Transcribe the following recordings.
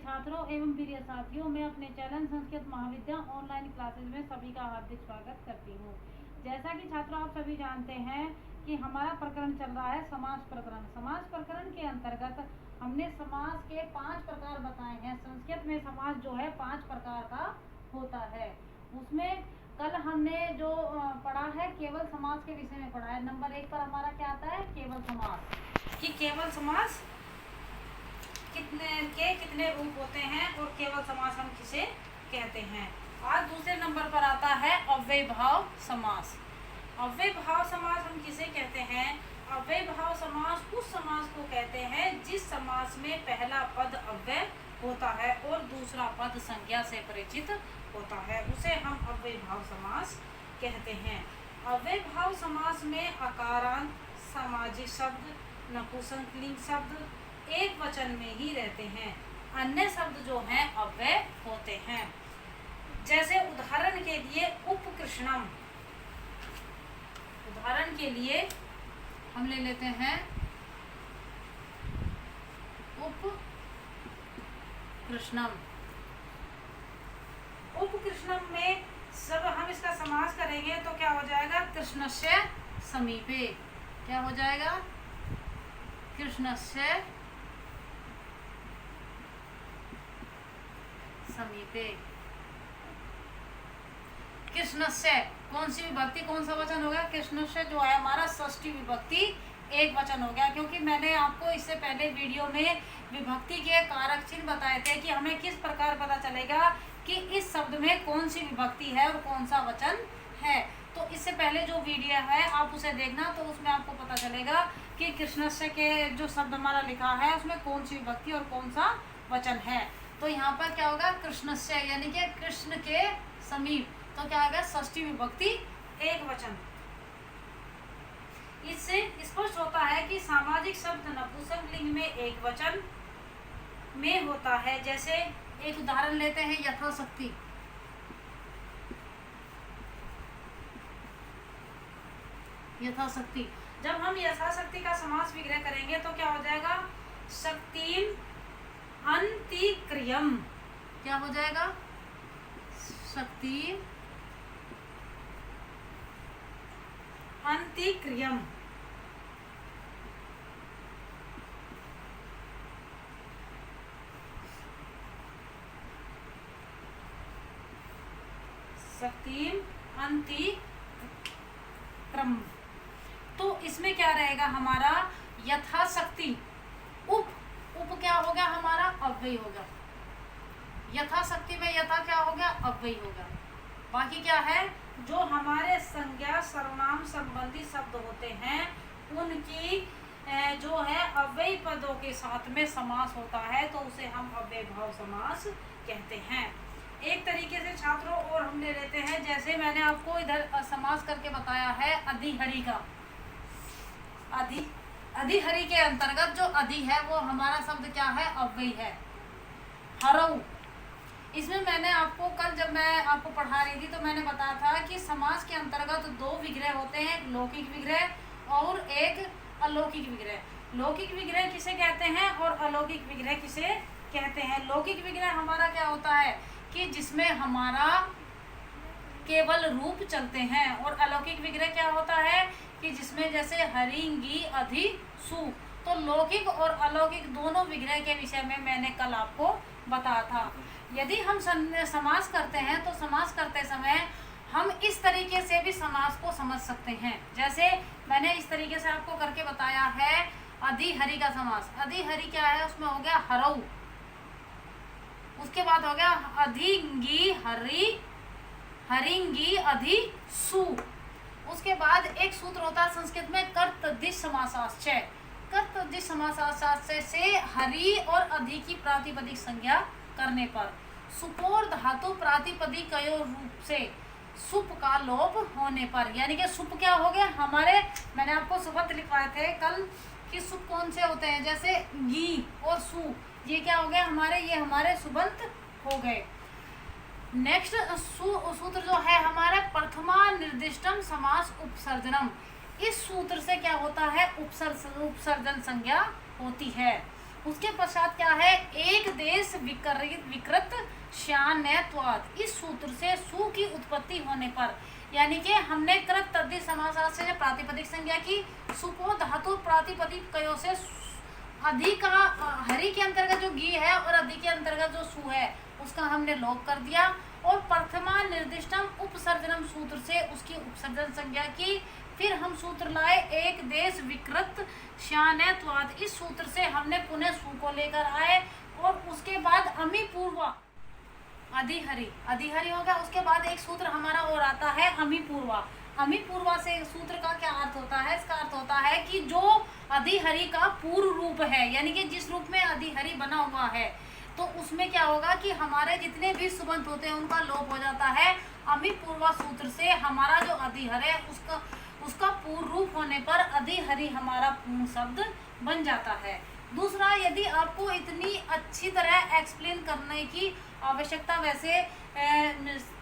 छात्रों एवं प्रिय साथियों, मैं अपने चैनल संस्कृत महाविद्या ऑनलाइन क्लासेज में सभी का हार्दिक स्वागत करती हूँ। जैसा कि छात्रों आप सभी जानते हैं कि हमारा प्रकरण चल रहा है समास प्रकरण। समास प्रकरण के अंतर्गत हमने समास के 5 प्रकार बताए हैं। संस्कृत में समास जो है 5 प्रकार का होता है। उसमें कल हमने जो पढ़ा है केवल समास के विषय में पढ़ा है। नंबर 1 पर हमारा क्या आता है, केवल समास। कि केवल समास कितने रूप होते हैं और केवल समास हम किसे कहते हैं। आज दूसरे नंबर पर आता है अव्ययभाव समास। अव्ययभाव समास हम किसे कहते हैं? अव्ययभाव समास उस समास को कहते हैं जिस समास में पहला पद अव्यय होता है और दूसरा पद संज्ञा से परिचित होता है, उसे हम अव्ययभाव समास कहते हैं। अव्ययभाव समास में अकारांत, सामाजिक शब्द, नपुंसकलिंग शब्द एक वचन में ही रहते हैं। अन्य शब्द जो हैं अव्यय होते हैं। जैसे उदाहरण के लिए उपकृष्णम, उदाहरण के लिए हम ले लेते हैं उपकृष्णम। उपकृष्णम में जब हम इसका समास करेंगे तो क्या हो जाएगा, कृष्णस्य समीपे। क्या हो जाएगा, कृष्णस्य समीपे। कृष्णस्य कौन सी विभक्ति, कौन सा वचन हो गया? कृष्णस्य जो है हमारा षष्ठी विभक्ति एक वचन हो गया। क्योंकि मैंने आपको इससे पहले वीडियो में विभक्ति के कारक चिन्ह बताए थे कि हमें किस प्रकार पता चलेगा कि इस शब्द में कौन सी विभक्ति है और कौन सा वचन है। तो इससे पहले जो वीडियो है आप उसे देखना, तो उसमें आपको पता चलेगा कि कृष्णस्य के जो शब्द हमारा लिखा है उसमें कौन सी विभक्ति और कौन सा वचन है। तो यहाँ पर क्या होगा, कृष्णस्य यानी कि कृष्ण के समीप। तो क्या होगा, षष्ठी विभक्ति एक वचन। इससे स्पष्ट होता है कि सामाजिक शब्द नपुंसकलिंग में एक वचन में होता है। जैसे एक उदाहरण लेते हैं, यथाशक्ति। यथाशक्ति, जब हम यथाशक्ति का समास विग्रह करेंगे तो क्या हो जाएगा, शक्तिम अंतिक्रियम। क्या हो जाएगा, शक्ति अंतिक्रियम। शक्तिम अंतिक्रम। तो इसमें क्या रहेगा हमारा, यथाशक्ति। उप क्या हो गया हमारा, अव्यय होगा। यथाशक्ति में यथा क्या हो गया, अव्यय होगा। बाकी क्या है, जो हमारे संज्ञा सर्वनाम संबंधी शब्द होते हैं उनकी जो है अव्यय पदों के साथ में समास होता है, तो उसे हम अव्ययभाव समास कहते हैं। एक तरीके से छात्रों और हम ले लेते हैं, जैसे मैंने आपको इधर समास करके बताया है अधिहरि का। अधिहरि के अंतर्गत जो अधि है वो हमारा शब्द क्या है, अव्यय है। हरऊ, इसमें मैंने आपको कल जब मैं आपको पढ़ा रही थी तो मैंने बताया था कि समास के अंतर्गत 2 विग्रह होते हैं, एक लौकिक विग्रह और एक अलौकिक विग्रह। लौकिक विग्रह किसे कहते हैं और अलौकिक विग्रह किसे कहते हैं? लौकिक विग्रह हमारा क्या होता है कि जिसमें हमारा केवल रूप चलते हैं, और अलौकिक विग्रह क्या होता है कि जिसमें जैसे हरिंगी अधि सु। तो लौकिक और अलौकिक दोनों विग्रह के विषय में मैंने कल आपको बताया था। यदि हम समास करते हैं तो समास करते समय हम इस तरीके से भी समास को समझ सकते हैं। जैसे मैंने इस तरीके से आपको करके बताया है अधिहरि का समास। अधिहरि क्या है, उसमें हो गया हरऊ, उसके बाद हो गया अधिंगी हरि, हरिंगी अधि सु। उसके बाद एक सूत्र होता है संस्कृत में कर्तद्धित समासाश्चय। कर्तद्धित समासाश्चय से हरि और अधि की प्रातिपदिक संज्ञा करने पर सुपोर धातु प्रातिपदिक रूप से सुप का लोप होने पर, यानी कि सुप क्या हो गया हमारे, मैंने आपको सुबंत लिखवाए थे कल कि सुप कौन से होते हैं, जैसे गी और सु, ये क्या हो गया हमारे, ये हमारे सुबंत हो गए। नेक्स्ट सूत्र जो है हमारा प्रथमा निर्दिष्टम समास उपसर्जनम। इस सूत्र से क्या होता है, उपसर्जन संज्ञा होती है। उसके पश्चात क्या है, एक देश विकृत श्यानत्वात्। इस सूत्र से सु की उत्पत्ति होने पर, यानी कि हमने कृत तद्धित समास से प्रातिपदिक संज्ञा की, सुपो धातु प्रातिपदिक कयो से अधि का हरि के अंतर्गत जो गी है और अधि के अंतर्गत जो सु है उसका हमने लोप कर दिया, और प्रथमा निर्दिष्टम उपसर्जनम सूत्र से उसकी उपसर्जन संज्ञा की। फिर हम सूत्र लाए एक देश विकृत श्यानत्वात्। इस सूत्र से हमने पुनः सु को लेकर आए, और उसके बाद अमी पूर्वा अधिहरि होगा। उसके बाद एक सूत्र हमारा और आता है अमी पूर्वा। अमी पूर्वा से सूत्र का क्या अर्थ होता है, इसका अर्थ होता है कि जो अधिहरि का पूर्व रूप है, यानी कि जिस रूप में अधिहरि बना हुआ है, तो उसमें क्या होगा कि हमारे जितने भी सुबंत होते हैं उनका लोप हो जाता है। अमी पूर्वा सूत्र से हमारा जो अधिहर है उसका पूर्व रूप होने पर अधिहरि हमारा पूर्ण शब्द बन जाता है। दूसरा, यदि आपको इतनी अच्छी तरह एक्सप्लेन करने की आवश्यकता वैसे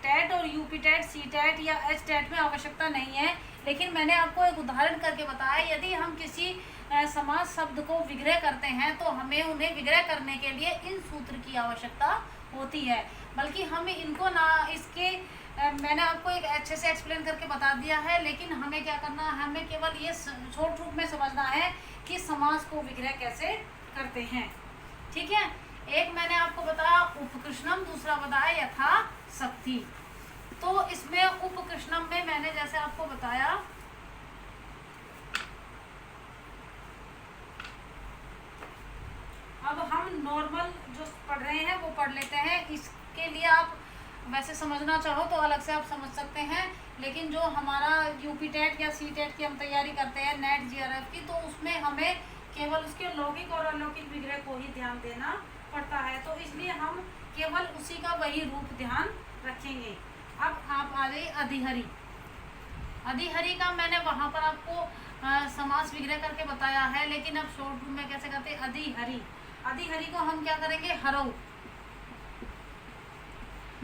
टेट और यूपी टेट, सी टेट या एच टेट में आवश्यकता नहीं है, लेकिन मैंने आपको एक उदाहरण करके बताया। यदि हम किसी समास शब्द को विग्रह करते हैं तो हमें उन्हें विग्रह करने के लिए इन सूत्र की आवश्यकता होती है, बल्कि हम इनको ना इसके मैंने आपको एक अच्छे से एक्सप्लेन करके बता दिया है, लेकिन हमें क्या करना है, हमें केवल ये छोटे रूप में समझना है कि समास को विग्रह कैसे करते हैं। ठीक है, एक मैंने आपको बताया उपकृष्णम, दूसरा बताया यथा शक्ति। तो इसमें उपकृष्णम में मैंने जैसे आपको बताया, अब हम नॉर्मल जो पढ़ रहे हैं वो पढ़ लेते हैं। इसके लिए आप वैसे समझना चाहो तो अलग से आप समझ सकते हैं, लेकिन जो हमारा यूपी टेट या सी टेट की हम तैयारी करते हैं नेट जीआरएफ की, तो उसमें हमें केवल उसके लौकिक और अलौकिक विग्रह को ही ध्यान देना पड़ता है, तो इसलिए हम केवल उसी का वही रूप ध्यान रखेंगे। अब आप आ गए अधिहरि। अधिहरि का मैंने वहाँ पर आपको समास विग्रह करके बताया है, लेकिन अब शॉर्ट रूप में कैसे करते हैं अधिहरि। अधिहरि को हम क्या करेंगे, हरऊ।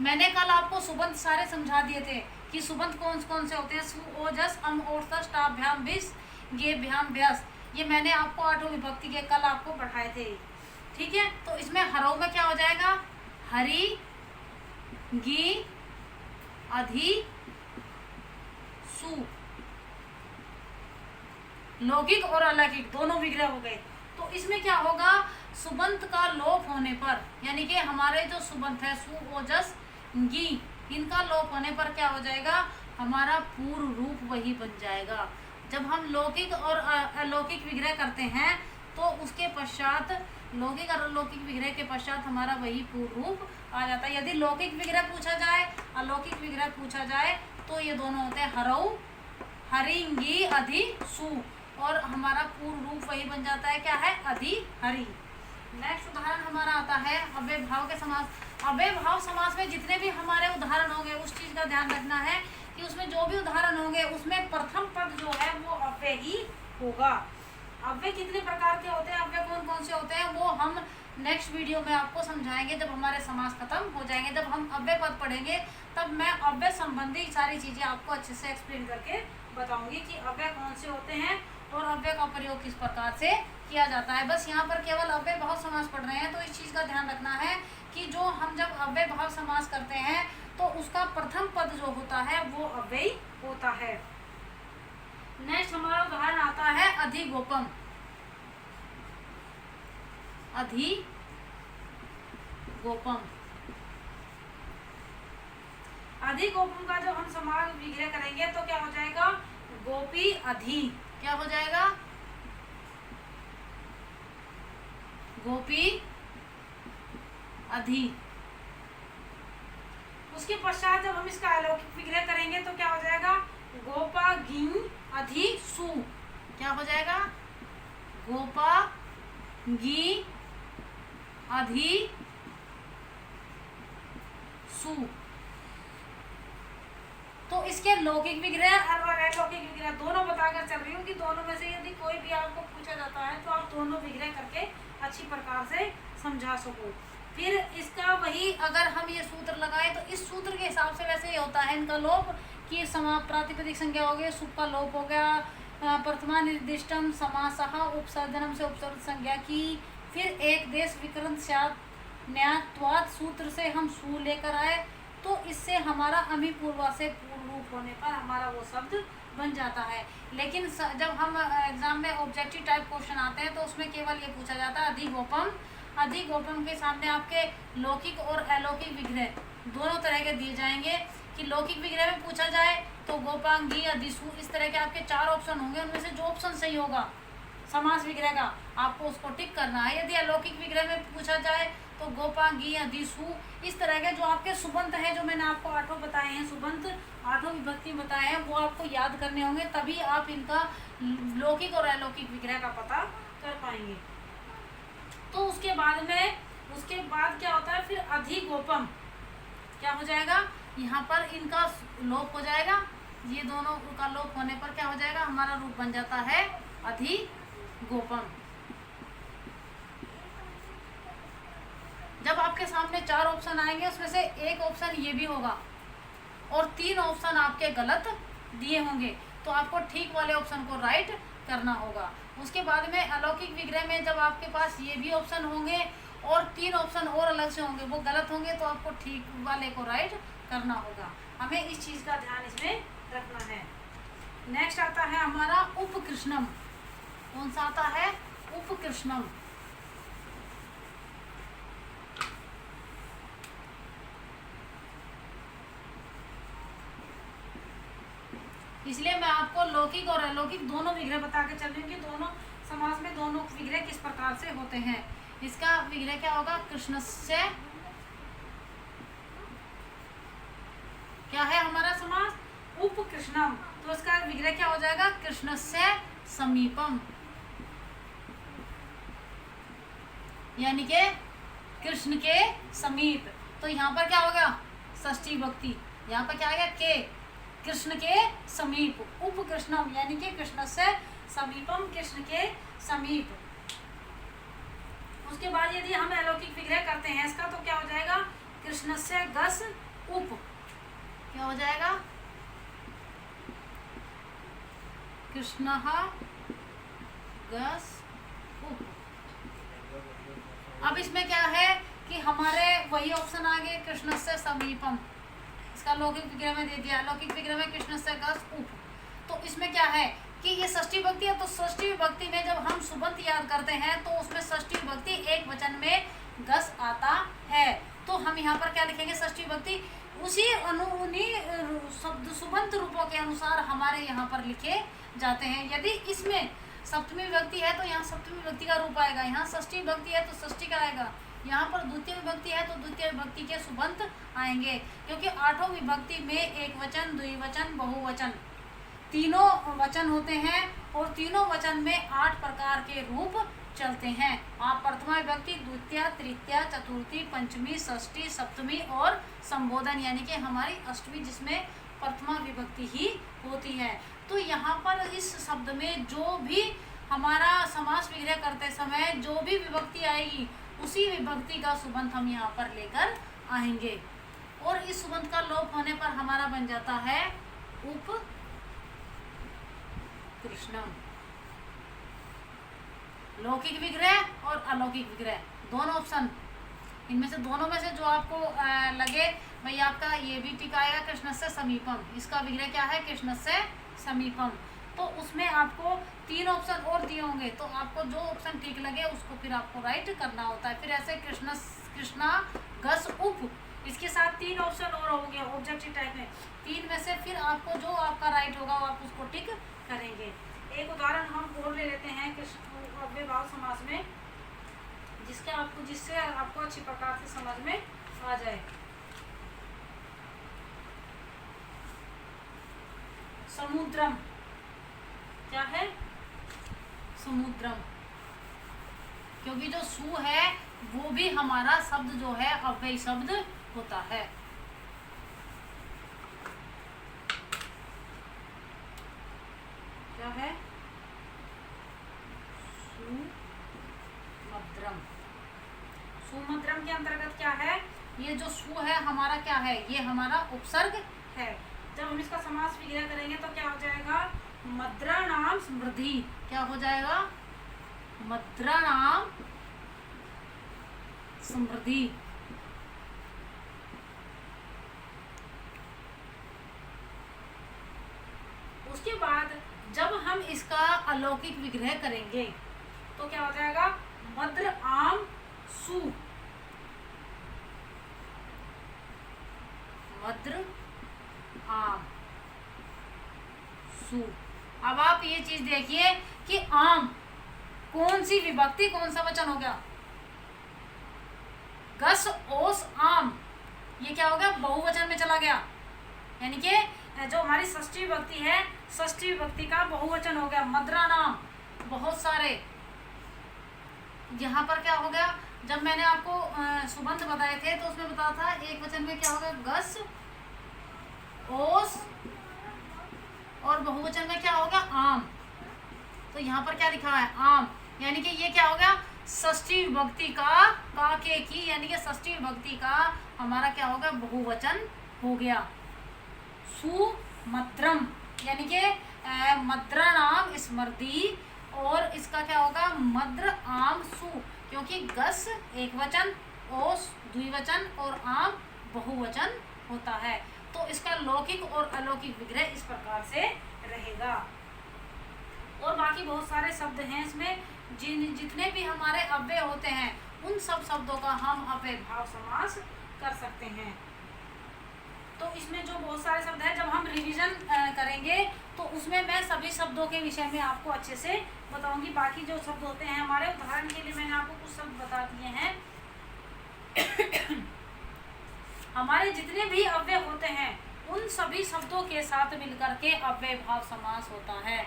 मैंने कल आपको सुबंत सारे समझा दिए थे कि सुबंत कौन कौन से होते हैं, सु ओजस अम ओर्थ टाभ्याम विस गेभ्याम व्यस। ये मैंने आपको आठों विभक्ति के कल आपको पढ़ाए थे। ठीक है, तो इसमें हरऊ में क्या हो जाएगा, हरि गी अधि सु। लौकिक और अलौकिक दोनों विग्रह हो गए। तो इसमें क्या होगा, सुबंत का लोप होने पर, यानी कि हमारे जो सुबंत है सु ओजस गी, इनका लोप होने पर क्या हो जाएगा, हमारा पूर्व रूप वही बन जाएगा। जब हम लौकिक और अलौकिक विग्रह करते हैं तो उसके पश्चात लौकिक और अलौकिक विग्रह के पश्चात हमारा वही पूर्व रूप आ जाता है। यदि लौकिक विग्रह पूछा जाए, अलौकिक विग्रह पूछा जाए, तो ये दोनों होते हैं हरऊ, हरिंगी अधि सु, और हमारा पूर्व रूप वही बन जाता है, क्या है, अधिहरि। नेक्स्ट उदाहरण हमारा आता है अव्यय भाव के समास। अव्यय भाव समास में जितने भी हमारे उदाहरण होंगे उस चीज का ध्यान रखना है कि उसमें जो भी उदाहरण होंगे उसमें प्रथम पद जो है वो अव्यय ही होगा। अव्यय कितने प्रकार के होते हैं, अव्यय कौन कौन से होते हैं, वो हम नेक्स्ट वीडियो में आपको समझाएंगे जब हमारे समास खत्म हो जाएंगे। जब हम अव्यय पद पढ़ेंगे तब मैं अव्यय संबंधी सारी चीजें आपको अच्छे से एक्सप्लेन करके बताऊंगी कि अव्यय कौन से होते हैं और अव्यय का प्रयोग किस प्रकार से किया जाता है। बस यहाँ पर केवल अव्यय भाव समास पढ़ रहे हैं, तो इस चीज का ध्यान रखना है कि जो हम जब अव्यय भाव समास करते हैं तो उसका प्रथम पद जो होता है वो अव्यय होता है। नेक्स्ट हमारा उदाहरण आता है अधिगोपम। अधिगोपम, अधिगोपम का जब हम समास विग्रह करेंगे तो क्या हो जाएगा, गोपी अधि। क्या हो जाएगा, गोपी अधि। उसके पश्चात जब हम इसका अलौकिक विग्रह करेंगे तो क्या हो जाएगा, गोपा गिंग अधि सु। क्या हो जाएगा, गोपा गी अधि सु। तो इसके लौकिक विग्रह और अलौकिक विग्रह दोनों बताकर चल रही हूँ कि दोनों में से यदि कोई भी आपको पूछा जाता है तो आप दोनों विग्रह करके अच्छी प्रकार से समझा सको। फिर इसका वही अगर हम ये सूत्र लगाए तो इस सूत्र के हिसाब से वैसे ही होता है इनका लोप कि प्रातिपदिक संज्ञा हो गई, सुप का लोप हो गया, प्रथमा निर्दिष्टम समासः उपसर्जनम से उपसर्ग संज्ञा की, फिर एक देश विकरण स्यात् न्यात्वात् सूत्र से हम सु लेकर आए, तो इससे हमारा अमी पूर्वा से पूर्ण रूप होने पर हमारा वो शब्द बन जाता है। लेकिन जब हम एग्जाम में ऑब्जेक्टिव टाइप क्वेश्चन आते हैं तो उसमें केवल ये पूछा जाता है अधिगोपम। अधिगोपम के सामने आपके लौकिक और अलौकिक विग्रह दोनों तरह के दिए जाएंगे। कि लौकिक विग्रह में पूछा जाए तो गोपांगी, अधिसु, इस तरह के आपके 4 ऑप्शन होंगे, उनमें से जो ऑप्शन सही होगा समास विग्रह का आपको उसको टिक करना है। यदि अलौकिक विग्रह में पूछा जाए तो गोपांगी, अधिसु, इस तरह के जो आपके सुबंत हैं, जो मैंने आपको 8 बताए हैं सुबंत, 8 विभक्ति बताए हैं, वो आपको याद करने होंगे, तभी आप इनका लौकिक और अलौकिक विग्रह का पता कर पाएंगे। तो उसके बाद क्या होता है, फिर अधिगोपम क्या हो जाएगा, यहाँ पर इनका लोप हो जाएगा। ये दोनों का लोप होने पर क्या हो जाएगा, हमारा रूप बन जाता है अधिगोपम। जब आपके सामने 4 ऑप्शन आएंगे, उसमें से एक ऑप्शन ये भी होगा और 3 ऑप्शन आपके गलत दिए होंगे, तो आपको ठीक वाले ऑप्शन को राइट करना होगा। उसके बाद में अलौकिक विग्रह में जब आपके पास ये भी ऑप्शन होंगे और 3 ऑप्शन और अलग से होंगे, वो गलत होंगे, तो आपको ठीक वाले को राइट करना होगा। हमें इस चीज़ का ध्यान इसमें रखना है। नेक्स्ट आता है हमारा उपकृष्णम। कौन सा आता है, उपकृष्णम। इसलिए मैं आपको लौकिक और अलौकिक दोनों विग्रह बता के चल रही हूँ कि दोनों समास में दोनों विग्रह किस प्रकार से होते हैं। इसका विग्रह क्या होगा, कृष्णस्य, क्या है हमारा समास, उपकृष्णम, तो इसका विग्रह क्या हो जाएगा, कृष्णस्य समीपम, यानी के कृष्ण के समीप। तो यहाँ पर क्या होगा, षष्ठी विभक्ति, यहाँ पर क्या आ गया, के, कृष्ण के समीप, उपकृष्णम, यानी कि कृष्ण से समीपम, कृष्ण के समीप। उसके बाद यदि हम अलौकिक विग्रह करते हैं इसका, तो क्या हो जाएगा, कृष्ण से गस उप, क्या हो जाएगा, कृष्ण गस उप। अब इसमें क्या है कि हमारे वही ऑप्शन आ गए, कृष्ण से समीपम, इसका लौकिक विग्रह में दे दिया, लौकिक विग्रह में कृष्ण से गस उप। तो इसमें क्या है कि ये षष्ठी विभक्ति है, तो षष्ठी विभक्ति में जब हम सुबंत याद करते हैं तो उसमें षष्ठी विभक्ति एक वचन में गस आता है। तो हम यहाँ पर क्या लिखेंगे, षष्ठी विभक्ति उन्हीं शब्द सुबंत रूपों के अनुसार हमारे यहाँ पर लिखे जाते हैं। यदि इसमें सप्तमी विभक्ति है तो यहाँ सप्तमी विभक्ति का रूप आएगा, यहाँ षष्ठी विभक्ति है तो षष्ठी का आएगा, यहाँ पर द्वितीय विभक्ति है तो द्वितीय विभक्ति के सुबंत आएंगे। क्योंकि 8 विभक्ति में एक वचन, द्विवचन, बहुवचन तीनों वचन होते हैं और तीनों वचन में 8 प्रकार के रूप चलते हैं। आप प्रथमा विभक्ति, द्वितीय, तृतीय, चतुर्थी, पंचमी, षष्ठी, सप्तमी और संबोधन यानी कि हमारी अष्टमी, जिसमें प्रथमा विभक्ति ही होती है। तो यहाँ पर इस शब्द में जो भी हमारा समास विग्रह करते समय जो भी विभक्ति आएगी उसी विभक्ति का सुबंत हम यहाँ पर लेकर आएंगे और इस सुबंत का लोप होने पर हमारा बन जाता है उप कृष्णम। लौकिक विग्रह और अलौकिक विग्रह दोनों ऑप्शन, इनमें से दोनों में से जो आपको लगे भाई आपका ये भी टिक आएगा कृष्ण से समीपम, इसका विग्रह क्या है, कृष्ण से समीपम। तो उसमें आपको 3 ऑप्शन और दिए होंगे, तो आपको जो ऑप्शन ठीक लगे उसको फिर आपको राइट करना होता है। फिर ऐसे कृष्णा गस उप, इसके साथ 3 ऑप्शन और होंगे ऑब्जेक्टिव टाइप में, 3 में से फिर आपको जो आपका राइट होगा वो आप उसको टिक करेंगे। एक उदाहरण हम और ले लेते हैं अव्ययभाव समास में, जिससे आपको अच्छी प्रकार से समझ में आ जाए। समुद्रम, क्या है, समुद्रम, क्योंकि जो सु है वो भी हमारा शब्द जो है अव्ययी शब्द होता है। क्या है, सुमद्रम। सुमद्रम के अंतर्गत क्या है, ये जो सु है हमारा क्या है, ये हमारा उपसर्ग है। जब हम इसका समास विग्रह करेंगे तो क्या हो जाएगा, मद्राणाम समृद्धि, क्या हो जाएगा, मद्राणाम समृद्धि। उसके बाद जब हम इसका अलौकिक विग्रह करेंगे तो क्या हो जाएगा, मद्र आम सु, मद्र आम सु। अब आप ये चीज देखिए कि आम कौन सी विभक्ति, कौन सा वचन हो गया, गस ओस आम, ये क्या हो गया, बहुवचन में चला गया। यानी कि जो हमारी षष्ठी विभक्ति है, षष्ठी विभक्ति का बहुवचन हो गया, मद्रा नाम, बहुत सारे। यहाँ पर क्या हो गया, जब मैंने आपको सुबंध बताए थे तो उसमें बताया था एक वचन में क्या होगा, गस ओस, और बहुवचन में क्या होगा, आम। तो यहाँ पर क्या लिखा है, आम, यानी कि ये क्या हो गया, षष्ठी विभक्ति का के की, यानी कि षष्ठी विभक्ति का हमारा क्या हो गया, बहुवचन हो गया। सुमद्रम, यानी कि मद्रा नाम स्मृति, और इसका क्या होगा, मद्र आम सु, क्योंकि गस एक वचन, ओस द्विवचन और आम बहुवचन होता है। तो इसका लौकिक और अलौकिक विग्रह इस प्रकार से रहेगा। और बाकी बहुत सारे शब्द हैं इसमें, जितने भी हमारे अव्यय होते हैं उन सब शब्दों का हम अव्ययभाव समास कर सकते हैं। तो इसमें जो बहुत सारे शब्द हैं, जब हम रिवीजन करेंगे तो उसमें मैं सभी शब्दों के विषय में आपको अच्छे से बताऊंगी। बाकी जो शब्द होते हैं हमारे, उदाहरण के लिए मैंने आपको कुछ शब्द बता दिए हैं। हमारे जितने भी अव्यय होते हैं उन सभी शब्दों के साथ मिलकर के अव्ययभाव समास होता है।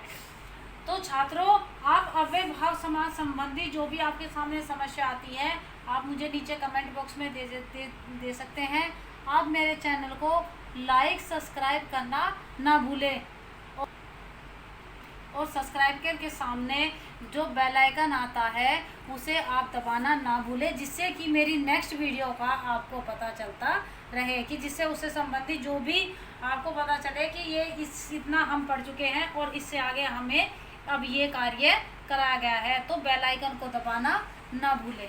तो छात्रों, आप अव्ययभाव समास संबंधी जो भी आपके सामने समस्या आती है, आप मुझे नीचे कमेंट बॉक्स में दे सकते हैं। आप मेरे चैनल को लाइक सब्सक्राइब करना ना भूलें, और सब्सक्राइब के सामने जो बेल आइकन आता है उसे आप दबाना ना भूलें, जिससे कि मेरी नेक्स्ट वीडियो का आपको पता चलता रहे, कि जिससे उससे संबंधित जो भी आपको पता चले कि ये इतना हम पढ़ चुके हैं और इससे आगे हमें अब ये कार्य कराया गया है। तो बेल आइकन को दबाना ना भूलें।